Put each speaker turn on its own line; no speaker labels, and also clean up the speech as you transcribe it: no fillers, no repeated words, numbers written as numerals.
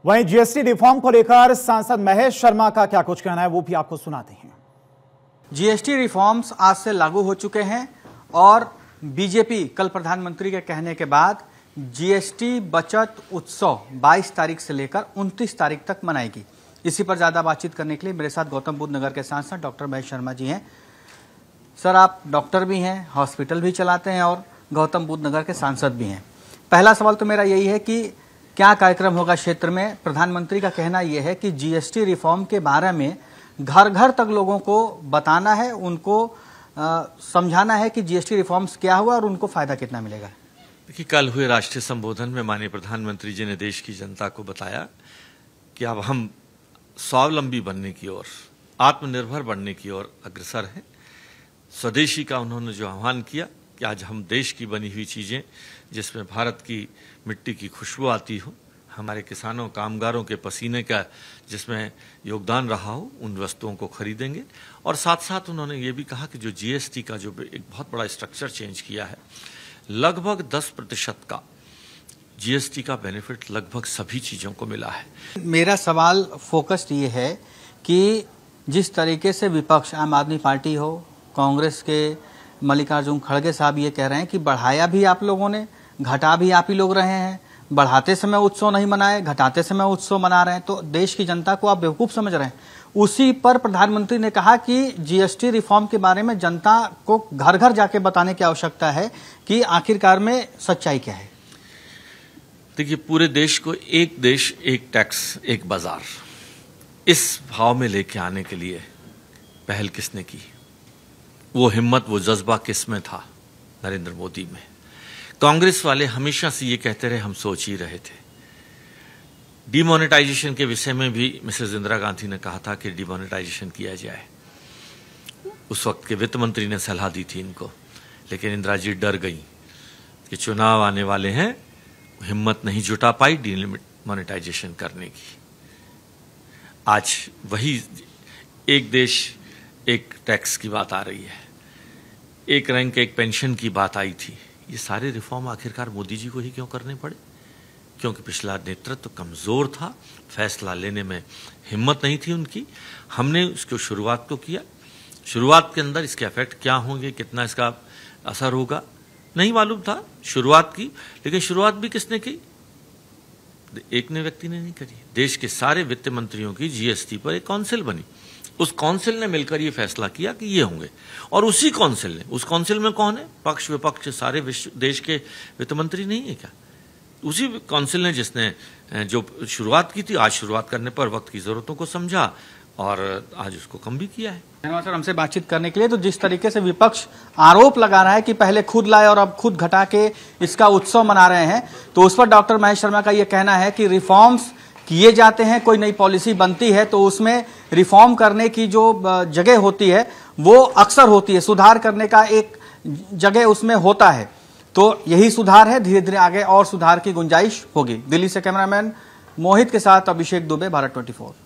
वहीं GST reform को लेकर सांसद महेश शर्मा का क्या कुछ कहना है वो भी आपको सुनाते हैं।
जीएसटी रिफॉर्म्स आज से लागू हो चुके हैं और बीजेपी कल प्रधानमंत्री के कहने के बाद जीएसटी बचत उत्सव 22 तारीख से लेकर 29 तारीख तक मनाएगी। इसी पर ज्यादा बातचीत करने के लिए मेरे साथ गौतम बुद्ध नगर के सांसद डॉक्टर महेश शर्मा जी हैं। सर, आप डॉक्टर भी हैं, हॉस्पिटल भी चलाते हैं और गौतम बुद्ध नगर के सांसद भी हैं। पहला सवाल तो मेरा यही है कि क्या कार्यक्रम होगा क्षेत्र में? प्रधानमंत्री का कहना यह है कि जीएसटी रिफॉर्म के बारे में घर घर तक लोगों को बताना है, उनको समझाना है कि जीएसटी रिफॉर्म्स क्या हुआ और उनको फायदा कितना मिलेगा।
देखिए, कल हुए राष्ट्रीय संबोधन में माननीय प्रधानमंत्री जी ने देश की जनता को बताया कि अब हम स्वावलंबी बनने की ओर, आत्मनिर्भर बनने की ओर अग्रसर हैं। स्वदेशी का उन्होंने जो आह्वान किया कि आज हम देश की बनी हुई चीजें, जिसमें भारत की मिट्टी की खुशबू आती हो, हमारे किसानों कामगारों के पसीने का जिसमें योगदान रहा हो, उन वस्तुओं को खरीदेंगे। और साथ साथ उन्होंने ये भी कहा कि जो जीएसटी का जो एक बहुत बड़ा स्ट्रक्चर चेंज किया है, लगभग 10% का जीएसटी का बेनिफिट लगभग सभी चीजों को मिला है।
मेरा सवाल फोकस्ड ये है कि जिस तरीके से विपक्ष, आम आदमी पार्टी हो, कांग्रेस के मल्लिकार्जुन खड़गे साहब ये कह रहे हैं कि बढ़ाया भी आप लोगों ने, घटा भी आप ही लोग रहे हैं, बढ़ाते समय उत्सव नहीं मनाए, घटाते समय उत्सव मना रहे हैं, तो देश की जनता को आप बेवकूफ समझ रहे हैं। उसी पर प्रधानमंत्री ने कहा कि जीएसटी रिफॉर्म के बारे में जनता को घर घर जाके बताने की आवश्यकता है कि आखिरकार में सच्चाई क्या है।
देखिए, पूरे देश को एक देश एक टैक्स एक बाजार, इस भाव में लेके आने के लिए पहल किसने की? वो हिम्मत, वो जज्बा किस में था? नरेंद्र मोदी में। कांग्रेस वाले हमेशा से ये कहते रहे, हम सोच ही रहे थे। डिमोनेटाइजेशन के विषय में भी मिसेस इंदिरा गांधी ने कहा था कि डिमोनेटाइजेशन किया जाए। उस वक्त के वित्त मंत्री ने सलाह दी थी इनको, लेकिन इंदिरा जी डर गई कि चुनाव आने वाले हैं, हिम्मत नहीं जुटा पाई डिमोनेटाइजेशन करने की। आज वही एक देश एक टैक्स की बात आ रही है, एक रैंक एक पेंशन की बात आई थी। ये सारे रिफॉर्म आखिरकार मोदी जी को ही क्यों करने पड़े? क्योंकि पिछला नेतृत्व कमजोर था, फैसला लेने में हिम्मत नहीं थी उनकी। हमने उसको शुरुआत तो किया, शुरुआत के अंदर इसके इफेक्ट क्या होंगे, कितना इसका असर होगा, नहीं मालूम था। शुरुआत की, लेकिन शुरुआत भी किसने की? एक ने व्यक्ति ने नहीं करी। देश के सारे वित्त मंत्रियों की जीएसटी पर एक काउंसिल बनी, उस काउंसिल ने मिलकर ये फैसला किया कि ये होंगे। और उसी काउंसिल ने, उस काउंसिल में कौन है? पक्ष विपक्ष सारे देश के वित्त मंत्री नहीं है क्या? उसी काउंसिल ने जिसने जो शुरुआत की थी, आज शुरुआत करने पर वक्त की जरूरतों को समझा और आज उसको कम भी किया है।
धन्यवाद सर, हमसे बातचीत करने के लिए। तो जिस तरीके से विपक्ष आरोप लगा रहा है कि पहले खुद लाए और अब खुद घटा के इसका उत्सव मना रहे हैं, तो उस पर डॉक्टर महेश शर्मा का यह कहना है कि रिफॉर्म्स किए जाते हैं, कोई नई पॉलिसी बनती है तो उसमें रिफॉर्म करने की जो जगह होती है वो अक्सर होती है, सुधार करने का एक जगह उसमें होता है। तो यही सुधार है, धीरे धीरे आगे और सुधार की गुंजाइश होगी। दिल्ली से कैमरामैन मोहित के साथ अभिषेक दुबे, भारत 24।